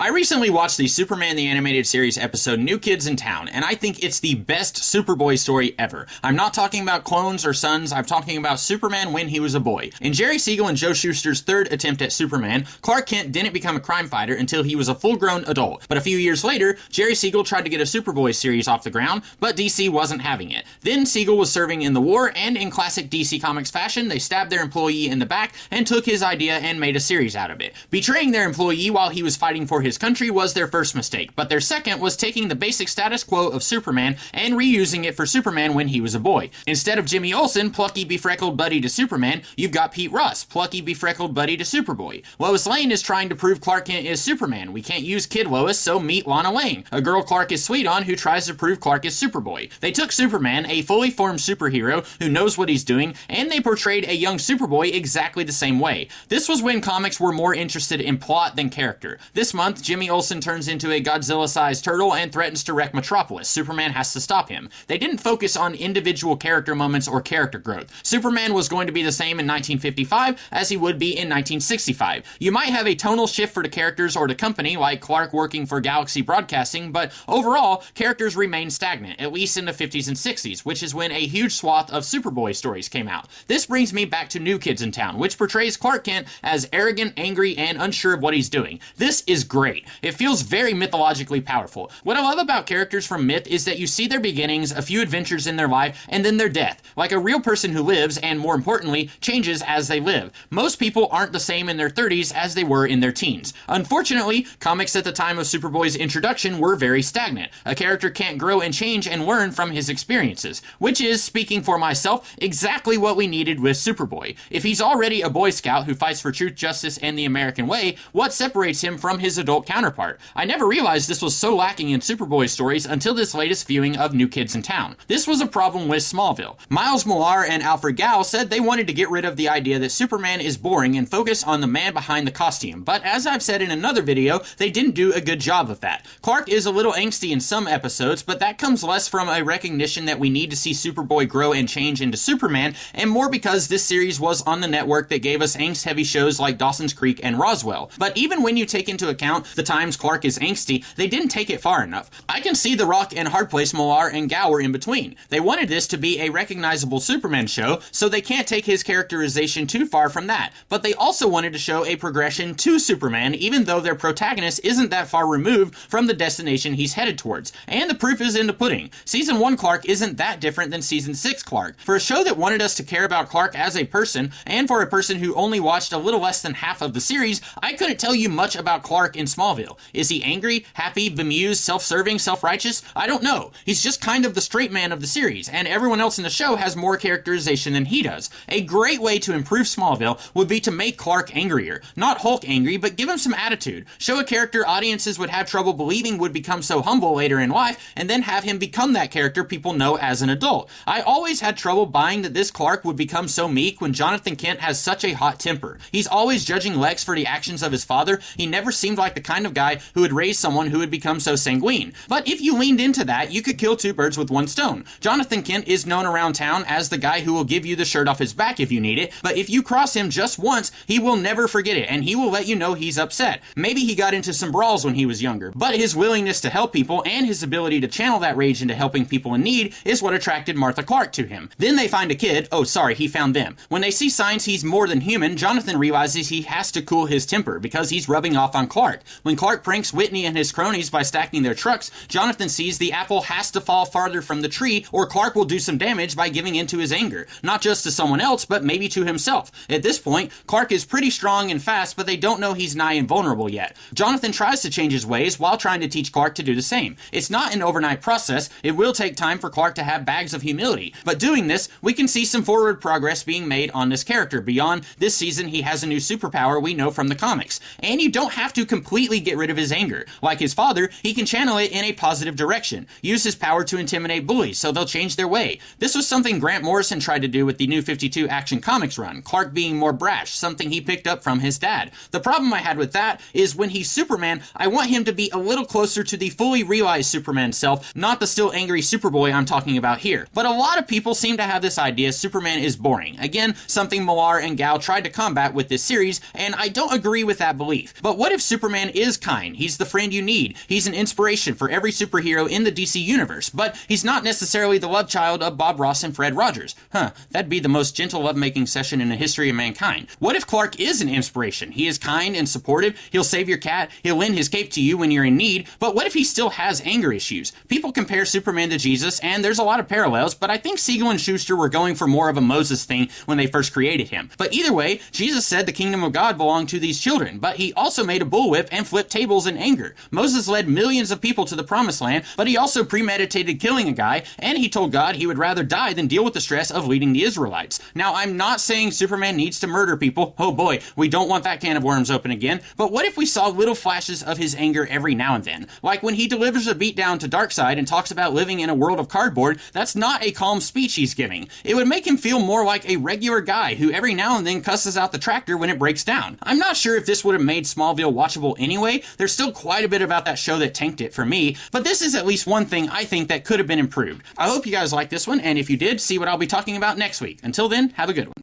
I recently watched the Superman the Animated Series episode New Kids in Town, and I think it's the best Superboy story ever. I'm not talking about clones or sons, I'm talking about Superman when he was a boy. In Jerry Siegel and Joe Shuster's third attempt at Superman, Clark Kent didn't become a crime fighter until he was a full-grown adult. But a few years later, Jerry Siegel tried to get a Superboy series off the ground, but DC wasn't having it. Then Siegel was serving in the war, and in classic DC Comics fashion, they stabbed their employee in the back and took his idea and made a series out of it. Betraying their employee while he was fighting for his country was their first mistake, but their second was taking the basic status quo of Superman and reusing it for Superman when he was a boy. Instead of Jimmy Olsen, plucky befreckled buddy to Superman, you've got Pete Russ, plucky befreckled buddy to Superboy. Lois Lane is trying to prove Clark Kent is Superman. We can't use Kid Lois, so meet Lana Lang, a girl Clark is sweet on who tries to prove Clark is Superboy. They took Superman, a fully formed superhero who knows what he's doing, and they portrayed a young Superboy exactly the same way. This was when comics were more interested in plot than character. This month, Jimmy Olsen turns into a Godzilla-sized turtle and threatens to wreck Metropolis. Superman has to stop him. They didn't focus on individual character moments or character growth. Superman was going to be the same in 1955 as he would be in 1965. You might have a tonal shift for the characters or the company, like Clark working for Galaxy Broadcasting, but overall, characters remain stagnant, at least in the 50s and 60s, which is when a huge swath of Superboy stories came out. This brings me back to New Kids in Town, which portrays Clark Kent as arrogant, angry, and unsure of what he's doing. This is great. It feels very mythologically powerful. What I love about characters from myth is that you see their beginnings, a few adventures in their life, and then their death, like a real person who lives, and more importantly, changes as they live. Most people aren't the same in their 30s as they were in their teens. Unfortunately, comics at the time of Superboy's introduction were very stagnant. A character can't grow and change and learn from his experiences, which is, speaking for myself, exactly what we needed with Superboy. If he's already a Boy Scout who fights for truth, justice, and the American way, what separates him from his adult counterpart? I never realized this was so lacking in Superboy stories until this latest viewing of New Kids in Town. This was a problem with Smallville. Miles Millar and Alfred Gall said they wanted to get rid of the idea that Superman is boring and focus on the man behind the costume, but as I've said in another video, they didn't do a good job of that. Clark is a little angsty in some episodes, but that comes less from a recognition that we need to see Superboy grow and change into Superman, and more because this series was on the network that gave us angst-heavy shows like Dawson's Creek and Roswell. But even when you take into account the times Clark is angsty, they didn't take it far enough. I can see the rock and hard place Millar and Gow were in between. They wanted this to be a recognizable Superman show, so they can't take his characterization too far from that. But they also wanted to show a progression to Superman, even though their protagonist isn't that far removed from the destination he's headed towards. And the proof is in the pudding. Season 1 Clark isn't that different than Season 6 Clark. For a show that wanted us to care about Clark as a person, and for a person who only watched a little less than half of the series, I couldn't tell you much about Clark in Smallville. Is he angry, happy, bemused, self-serving, self-righteous? I don't know. He's just kind of the straight man of the series, and everyone else in the show has more characterization than he does. A great way to improve Smallville would be to make Clark angrier. Not Hulk angry, but give him some attitude. Show a character audiences would have trouble believing would become so humble later in life, and then have him become that character people know as an adult. I always had trouble buying that this Clark would become so meek when Jonathan Kent has such a hot temper. He's always judging Lex for the actions of his father. He never seemed like the kind of guy who would raise someone who would become so sanguine. But if you leaned into that, you could kill two birds with one stone. Jonathan Kent is known around town as the guy who will give you the shirt off his back if you need it, but if you cross him just once, he will never forget it, and he will let you know he's upset. Maybe he got into some brawls when he was younger, but his willingness to help people and his ability to channel that rage into helping people in need is what attracted Martha Clark to him. Then they find a kid. Oh, sorry, he found them. When they see signs he's more than human, Jonathan realizes he has to cool his temper because he's rubbing off on Clark. When Clark pranks Whitney and his cronies by stacking their trucks, Jonathan sees the apple has to fall farther from the tree or Clark will do some damage by giving in to his anger. Not just to someone else, but maybe to himself. At this point, Clark is pretty strong and fast, but they don't know he's nigh invulnerable yet. Jonathan tries to change his ways while trying to teach Clark to do the same. It's not an overnight process. It will take time for Clark to have bags of humility. But doing this, we can see some forward progress being made on this character. Beyond this season, he has a new superpower we know from the comics. And you don't have to completely get rid of his anger. Like his father, he can channel it in a positive direction. Use his power to intimidate bullies so they'll change their way. This was something Grant Morrison tried to do with the New 52 Action Comics run, Clark being more brash, something he picked up from his dad. The problem I had with that is when he's Superman, I want him to be a little closer to the fully realized Superman self, not the still angry Superboy I'm talking about here. But a lot of people seem to have this idea Superman is boring. Again, something Millar and Gal tried to combat with this series, and I don't agree with that belief. But what if Superman is kind. He's the friend you need. He's an inspiration for every superhero in the DC universe, but he's not necessarily the love child of Bob Ross and Fred Rogers. That'd be the most gentle lovemaking session in the history of mankind. What if Clark is an inspiration? He is kind and supportive. He'll save your cat. He'll lend his cape to you when you're in need. But what if he still has anger issues? People compare Superman to Jesus, and there's a lot of parallels, but I think Siegel and Schuster were going for more of a Moses thing when they first created him. But either way, Jesus said the kingdom of God belonged to these children, but he also made a bullwhip and flipped tables in anger. Moses led millions of people to the promised land, but he also premeditated killing a guy, and he told God he would rather die than deal with the stress of leading the Israelites. Now, I'm not saying Superman needs to murder people. Oh boy, we don't want that can of worms open again. But what if we saw little flashes of his anger every now and then? Like when he delivers a beatdown to Darkseid and talks about living in a world of cardboard, that's not a calm speech he's giving. It would make him feel more like a regular guy who every now and then cusses out the tractor when it breaks down. I'm not sure if this would have made Smallville watchable anyway. There's still quite a bit about that show that tanked it for me, but this is at least one thing I think that could have been improved. I hope you guys liked this one, and if you did, see what I'll be talking about next week. Until then, have a good one.